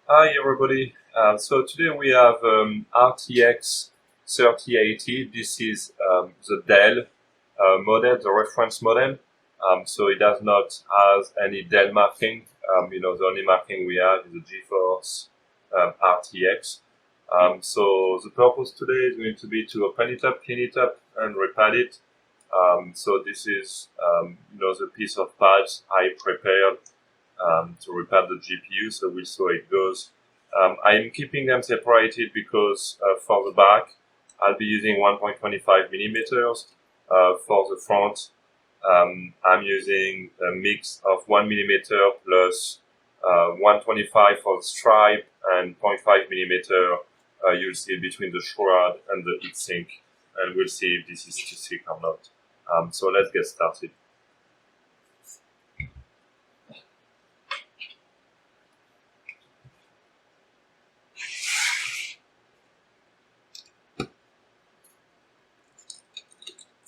Hi everybody. So today we have RTX 3080. This is the Dell model, the reference model. So it does not have any Dell marking. The only marking we have is the GeForce RTX. So the purpose today is going to be to open it up, clean it up, and repad it. So this is the piece of parts I prepared to repair the GPU, so we'll see how it goes. I'm keeping them separated because for the back, I'll be using 1.25 millimeters. For the front, I'm using a mix of 1 millimeter plus 125 for the stripe and 0.5 millimeter you'll see between the shroud and the heatsink, and we'll see if this is too thick or not. So let's get started.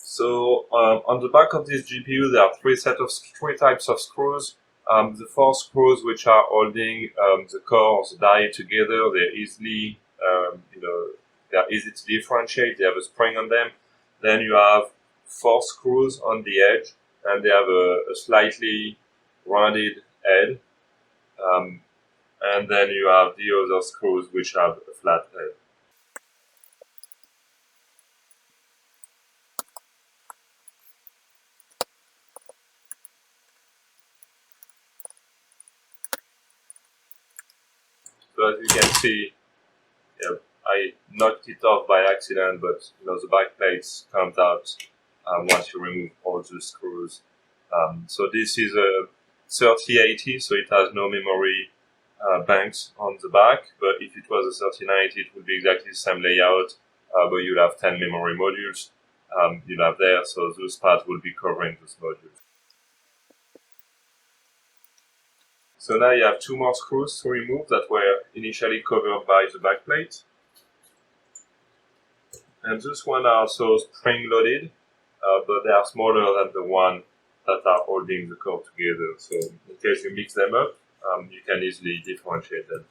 So on the back of this GPU, there are three types of screws. The four screws which are holding the core, the die together, they're easy to differentiate. They have a spring on them. Then you have four screws on the edge, and they have a slightly rounded head. And then you have the other screws which have a flat head. So as you can see, yeah, I knocked it off by accident, but the back plates comes out once you remove all the screws. So this is a 3080, so it has no memory banks on the back. But if it was a 3090, it would be exactly the same layout, but you'll have 10 memory modules. You'll have there, so those parts will be covering those modules. So now you have two more screws to remove that were initially covered by the backplate. And those ones are also spring-loaded, but they are smaller than the one that are holding the core together. So in case you mix them up, you can easily differentiate them.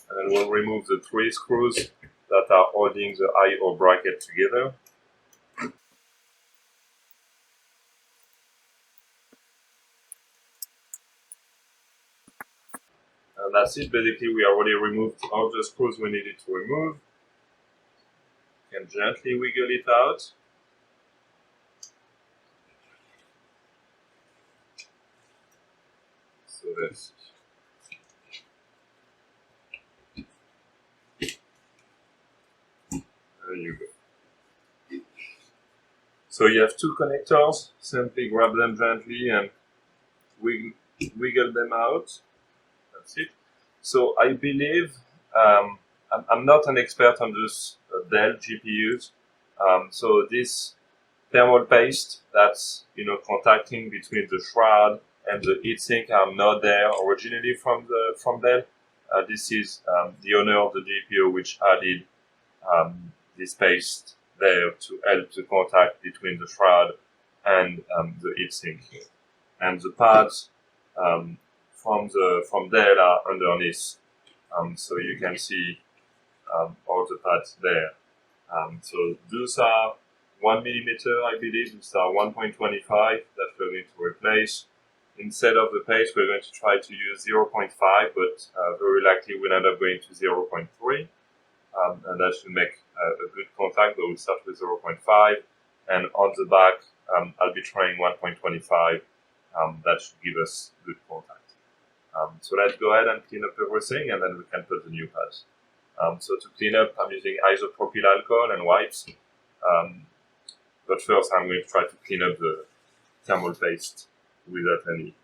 And we'll remove the three screws that are holding the I/O bracket together. And that's it. Basically, we already removed all the screws we needed to remove. You can gently wiggle it out. So that's there you go. So you have two connectors. Simply grab them gently and wiggle them out. That's it. So I believe I'm not an expert on those Dell GPUs. So this thermal paste that's contacting between the shroud and the heatsink are not there originally from Dell. This is the owner of the GPU which added this paste there to help the contact between the shroud and the heatsink. And the pads from Dell are underneath, so you can see all the pads there. So those are 1 millimeter, I believe. These are 1.25 that we're going to replace. Instead of the paste, we're going to try to use 0.5, but very likely we'll end up going to 0.3. And that should make a good contact, but we'll start with 0.5. And on the back, I'll be trying 1.25. That should give us good contact. So let's go ahead and clean up everything, and then we can put the new pads. So to clean up, I'm using isopropyl alcohol and wipes. But first, I'm going to try to clean up the thermal paste without any.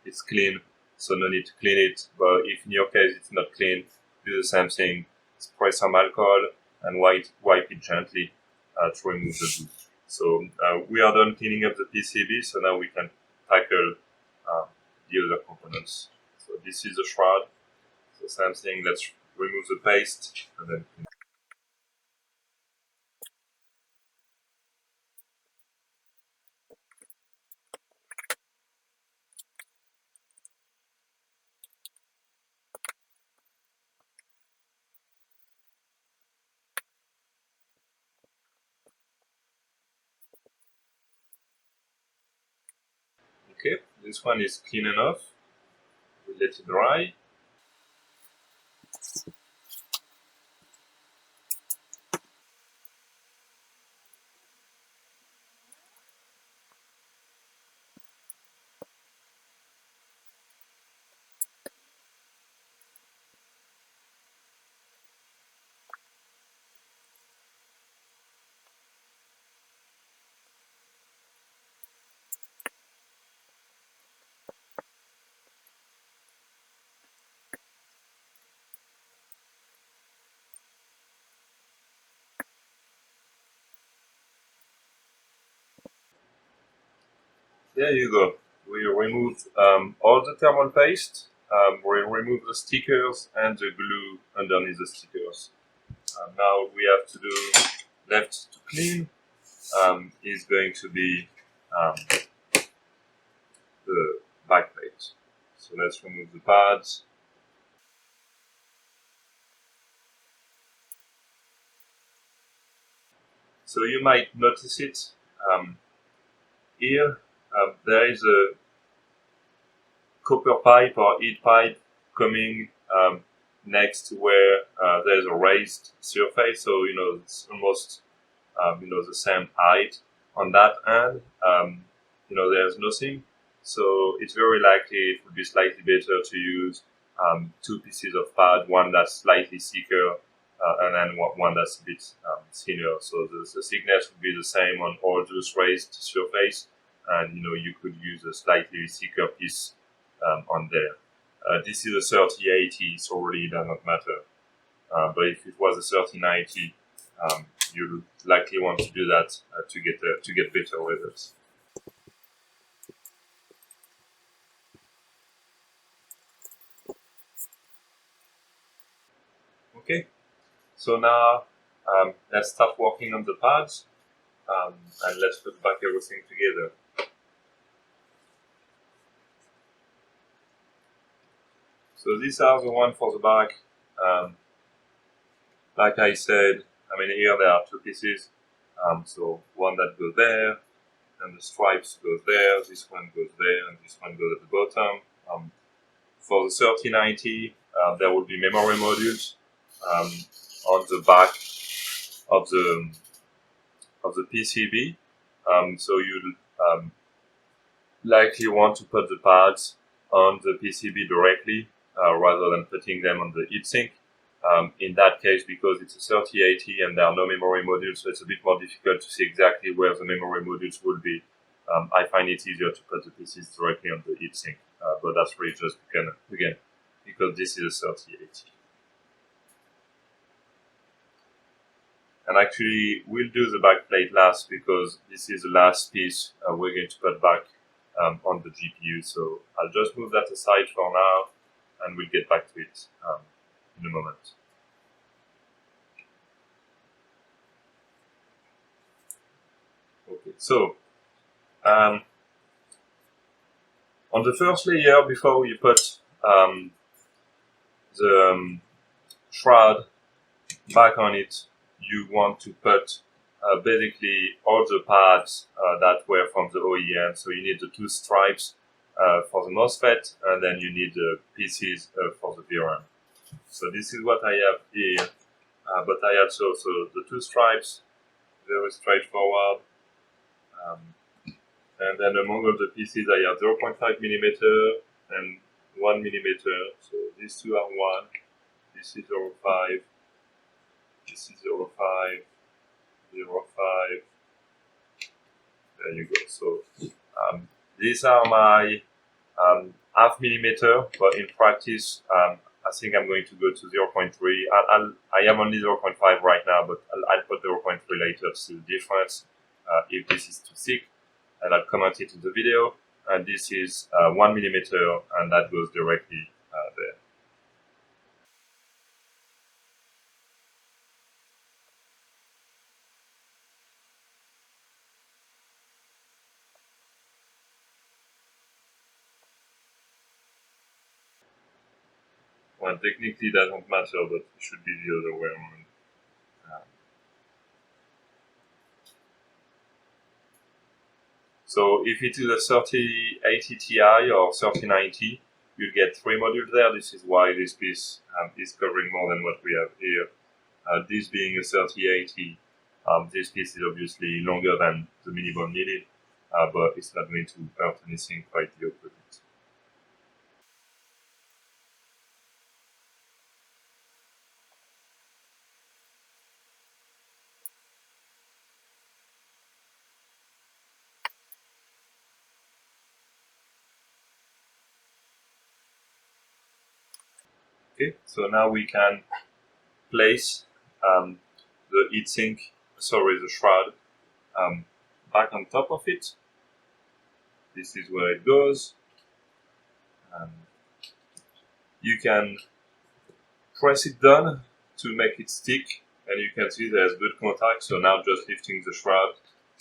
it's clean, so no need to clean it. But if in your case it's not clean, do the same thing. Spray some alcohol and wipe it gently to remove the glue. So we are done cleaning up the PCB, so now we can tackle the other components. So this is the shroud. So same thing, let's remove the paste and then okay, this one is clean enough. We let it dry. There you go. We removed all the thermal paste. We removed the stickers and the glue underneath the stickers. Now we have to do left to clean is going to be the back plate. So let's remove the pads. So you might notice it here. There is a copper pipe or heat pipe coming next to where there's a raised surface. So it's almost the same height. On that end, there's nothing. So it's very likely it would be slightly better to use two pieces of pad, one that's slightly thicker and then one that's a bit thinner. So the thickness would be the same on all those raised surface, and you could use a slightly thicker piece on there. This is a 3080, so really it does not matter. But if it was a 3090, you likely want to do that to get better results. Okay, so now let's start working on the pads and let's put back everything together. So these are the one for the back. Like I said, here there are two pieces. So one that goes there, and the stripes goes there, this one goes there, and this one goes at the bottom. For the 3090, there will be memory modules on the back of the PCB. So you'll likely want to put the pads on the PCB directly rather than putting them on the heatsink. In that case, because it's a 3080 and there are no memory modules, so it's a bit more difficult to see exactly where the memory modules will be. I find it easier to put the pieces directly on the heatsink, but that's really just again because this is a 3080. And actually, we'll do the back plate last because this is the last piece we're going to put back on the GPU. So I'll just move that aside for now, and we'll get back to it in a moment. Okay, so on the first layer, before you put the shroud back on it, you want to put basically all the pads that were from the OEM. So you need the two stripes for the MOSFET, and then you need the pieces for the VRAM. So this is what I have here, but I also the two stripes, very straightforward. And then among all the pieces, I have 0.5 millimeter and 1 millimeter. So these two are 1. This is 0.5. This is 0.5. 0.5. There you go. So these are my half millimeter, but in practice, I think I'm going to go to 0.3. I am only 0.5 right now, but I'll put 0.3 later to see the difference if this is too thick, and I'll comment it in the video. And this is 1 millimeter, and that goes directly there. Well, technically doesn't matter, but it should be the other way around. So if it is a 3080 Ti or 3090, you'll get 3 modules there. This is why this piece is covering more than what we have here. This being a 3080, this piece is obviously longer than the minimum needed, but it's not going to hurt anything, quite the opposite. Okay, so now we can place the heatsink, the shroud, back on top of it. This is where it goes. You can press it down to make it stick, and you can see there's good contact. So now just lifting the shroud,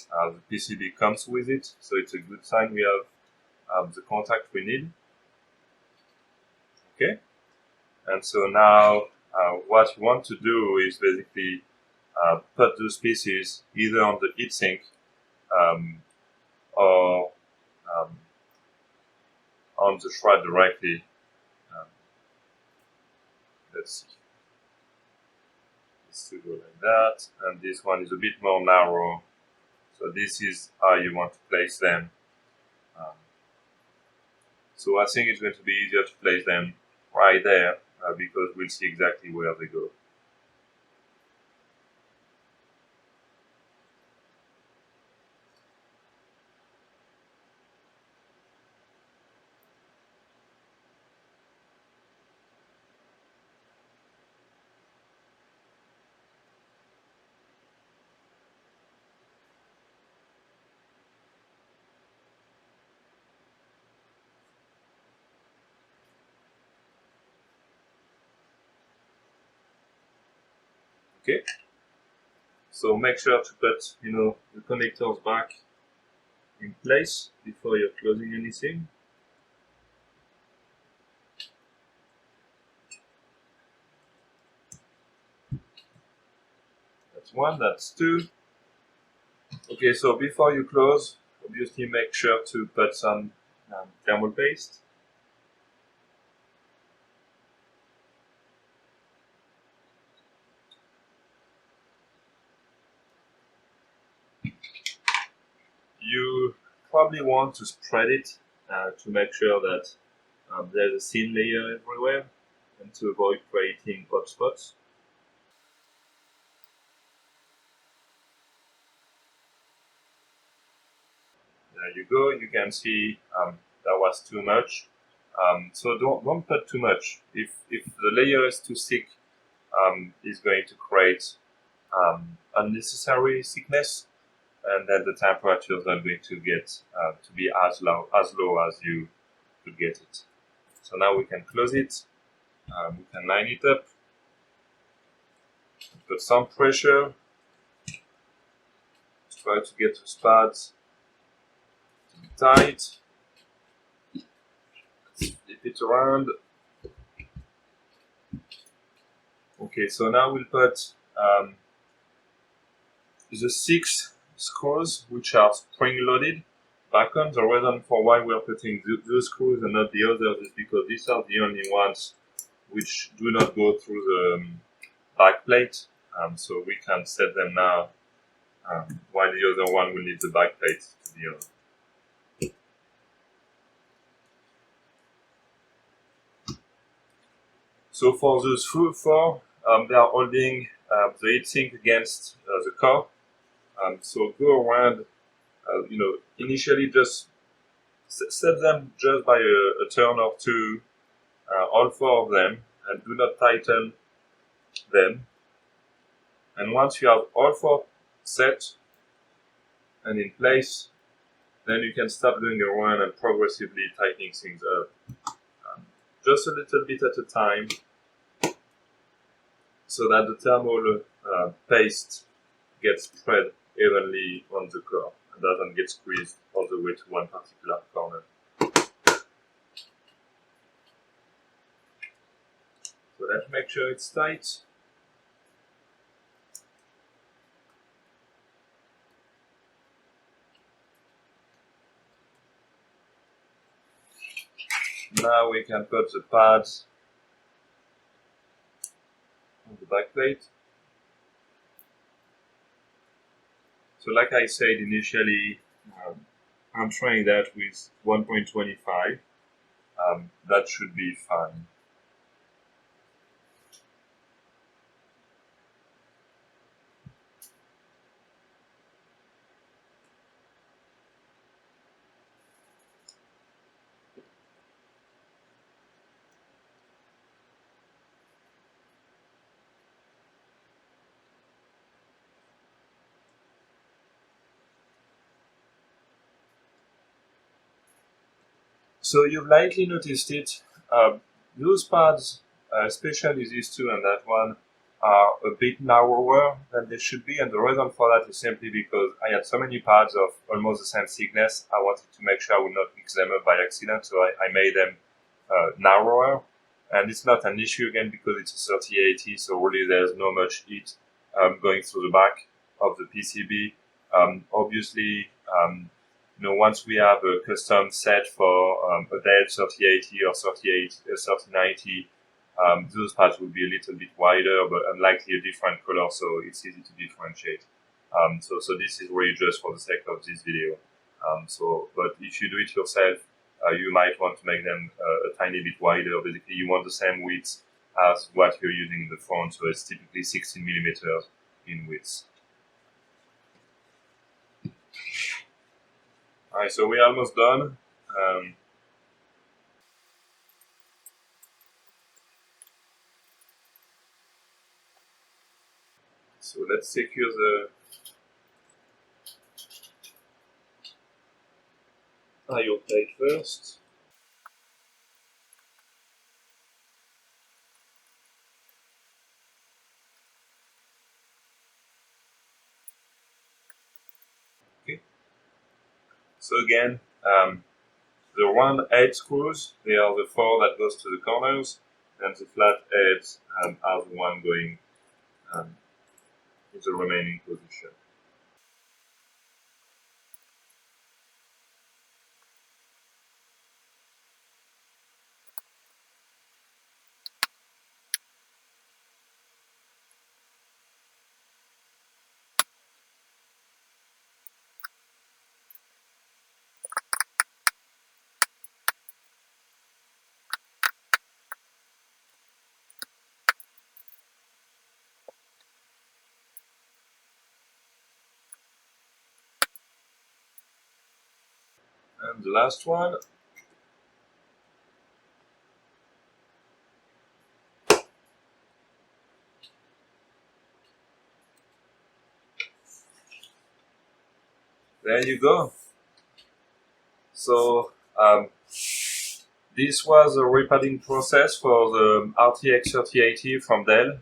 the PCB comes with it, so it's a good sign we have the contact we need. Okay, and so now what you want to do is basically put those pieces either on the heatsink or on the shroud directly. Let's see. This to go like that, and this one is a bit more narrow. So this is how you want to place them. So I think it's going to be easier to place them right there because we'll see exactly where they go. Okay, so make sure to put the connectors back in place before you're closing anything. That's one, that's two. Okay, so before you close, obviously make sure to put some thermal paste. You probably want to spread it to make sure that there's a thin layer everywhere and to avoid creating hot spots. There you go. You can see that was too much. So don't put too much. If the layer is too thick, it's going to create unnecessary thickness, and then the temperature is not going to get to be as low as you could get it. So now we can close it. We can line it up. Put some pressure. Try to get the spots to be tight. Flip it around. Okay, so now we'll put the 6 screws, which are spring-loaded, back on. The reason for why we're putting those screws and not the others is because these are the only ones which do not go through the back plate. So we can set them now, while the other one will need the back plate to be on. So for those four, they are holding the heatsink against the core. So go around, initially just set them just by a turn or two, all four of them, and do not tighten them. And once you have all four set and in place, then you can start doing a run and progressively tightening things up. Just a little bit at a time, so that the thermal paste gets spread evenly on the core and doesn't get squeezed all the way to one particular corner. So let's make sure it's tight. Now we can put the pads on the back plate. So like I said initially, I'm trying that with 1.25. That should be fine. So you've likely noticed it. Those pads, especially these two and that one, are a bit narrower than they should be, and the reason for that is simply because I had so many pads of almost the same thickness. I wanted to make sure I would not mix them up by accident, so I made them narrower. And it's not an issue again because it's a 3080, so really there's not much heat going through the back of the PCB. Obviously, once we have a custom set for a DELL 3080 or 3090, those pads will be a little bit wider, but unlikely a different color, so it's easy to differentiate. So this is really just for the sake of this video. But if you do it yourself, you might want to make them a tiny bit wider. Basically, you want the same width as what you're using in the front, so it's typically 16 millimeters in width. Alright, so we're almost done. So let's secure the I/O plate first. Okay. So again, the round edge screws, they are the four that goes to the corners, and the flat edge are the one going in the remaining position. And the last one. There you go. So this was a repadding process for the RTX 3080 from Dell.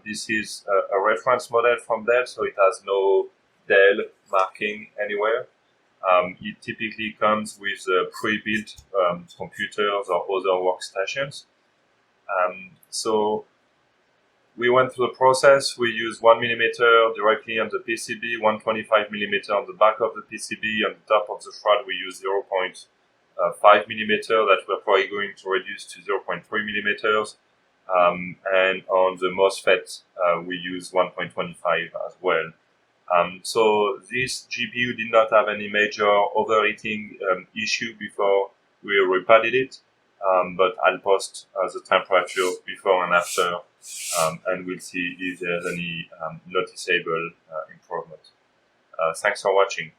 This is a reference model from Dell, so it has no Dell marking anywhere. It typically comes with pre-built computers or other workstations. So we went through the process. We used 1mm directly on the PCB, 125mm on the back of the PCB. On the top of the shroud, we used 0.5mm that we're probably going to reduce to 0.3mm. And on the MOSFET, we use 1.25 as well. So this GPU did not have any major overheating issue before we repadded it, but I'll post the temperatures before and after, and we'll see if there's any noticeable improvement. Thanks for watching.